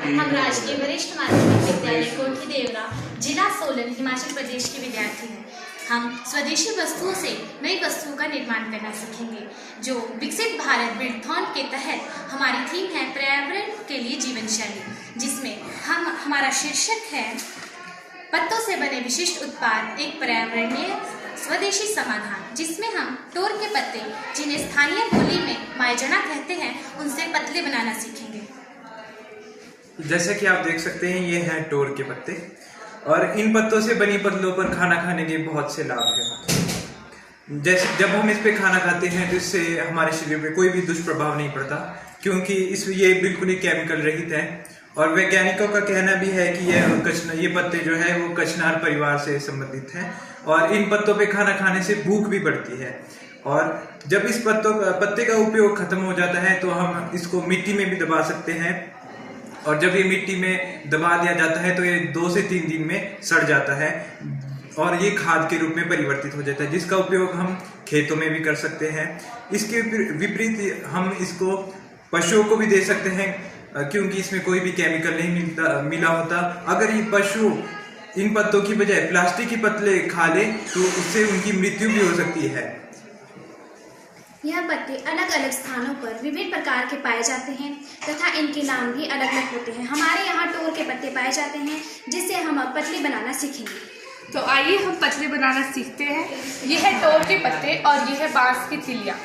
हम राजकीय वरिष्ठ माध्यमिक विद्यालय कोठी देवरा, जिला सोलन, हिमाचल प्रदेश के विद्यार्थी हैं। हम स्वदेशी वस्तुओं से नई वस्तुओं का निर्माण करना सीखेंगे। जो विकसित भारत बिल्डथॉन के तहत हमारी थीम है पर्यावरण के लिए जीवन शैली, जिसमें हमारा शीर्षक है पत्तों से बने विशिष्ट उत्पाद, एक पर्यावरणीय स्वदेशी समाधान, जिसमें हम टोर के पत्ते, जिन्हें स्थानीय बोली में मायजना कहते हैं, उनसे पतले बनाना सीखेंगे। जैसा कि आप देख सकते हैं, ये हैं टोर के पत्ते और इन पत्तों से बनी पतलों पर खाना खाने के बहुत से लाभ हैं। जैसे जब हम इस पे खाना खाते हैं तो इससे हमारे शरीर पे कोई भी दुष्प्रभाव नहीं पड़ता, क्योंकि इसमें ये बिल्कुल ही केमिकल रहित है। और वैज्ञानिकों का कहना भी है कि ये पत्ते जो है वो कचनार परिवार से संबंधित हैं और इन पत्तों पे खाना खाने से भूख भी बढ़ती है। और जब इस पत्ते का उपयोग खत्म हो जाता है तो हम इसको मिट्टी में भी दबा सकते हैं, और जब ये मिट्टी में दबा दिया जाता है तो ये 2 से 3 दिन में सड़ जाता है और ये खाद के रूप में परिवर्तित हो जाता है, जिसका उपयोग हम खेतों में भी कर सकते हैं। इसके विपरीत हम इसको पशुओं को भी दे सकते हैं, क्योंकि इसमें कोई भी केमिकल नहीं मिला होता। अगर ये पशु इन पत्तों की बजाय प्लास्टिक के पत्ते खा ले तो उससे उनकी मृत्यु भी हो सकती है। यह पत्ते अलग अलग स्थानों पर विभिन्न प्रकार के पाए जाते हैं तथा इनके नाम भी अलग अलग होते हैं। हमारे यहाँ टोर के पत्ते पाए जाते हैं, जिससे हम अब पतले बनाना सीखेंगे। तो आइए हम पतले बनाना सीखते हैं। यह है टोर के पत्ते और यह है बांस की तिलिया।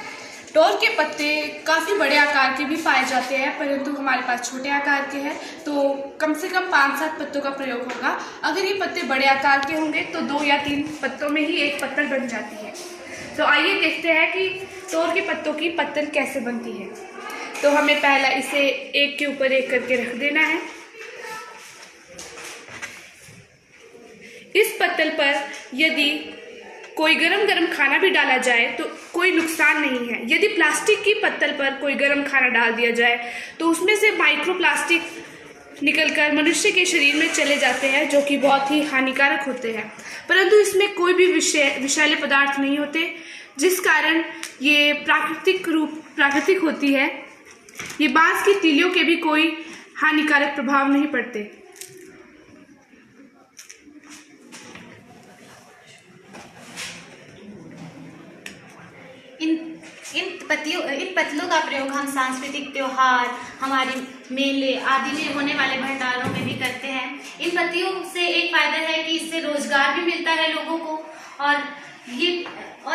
टोर के पत्ते काफ़ी बड़े आकार के भी पाए जाते हैं, परंतु हमारे पास छोटे आकार के हैं, तो कम से कम 5-7 पत्तों का प्रयोग होगा। अगर ये पत्ते बड़े आकार के होंगे तो 2 या 3 पत्तों में ही एक पत्तल बन जाती है। तो आइए देखते हैं कि टोर के पत्तों की पत्तल कैसे बनती है। तो हमें पहला इसे एक के ऊपर एक करके रख देना है। इस पत्तल पर यदि कोई गरम खाना भी डाला जाए तो कोई नुकसान नहीं है। यदि प्लास्टिक की पत्तल पर कोई गरम खाना डाल दिया जाए तो उसमें से माइक्रोप्लास्टिक निकलकर मनुष्य के शरीर में चले जाते हैं, जो कि बहुत ही हानिकारक होते हैं। परंतु इसमें कोई भी विषैले पदार्थ नहीं होते, जिस कारण ये प्राकृतिक होती है। ये बांस की तीलियों के भी कोई हानिकारक प्रभाव नहीं पड़ते। इन पतलों का प्रयोग हम सांस्कृतिक त्योहार, हमारे मेले आदि में होने वाले भंडारों में भी करते हैं। इन पत्तियों से एक फायदा है कि इससे रोजगार भी मिलता है लोगों को, और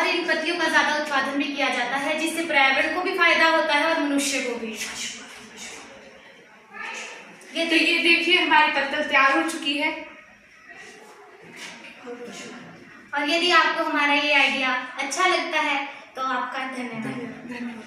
इन पत्तियों का ज्यादा उत्पादन भी किया जाता है, जिससे पर्यावरण को भी फायदा होता है और मनुष्य को भी। ये देखिए हमारी पत्तल तैयार हो चुकी है। और यदि आपको हमारा ये आइडिया अच्छा लगता है तो आपका धन्यवाद।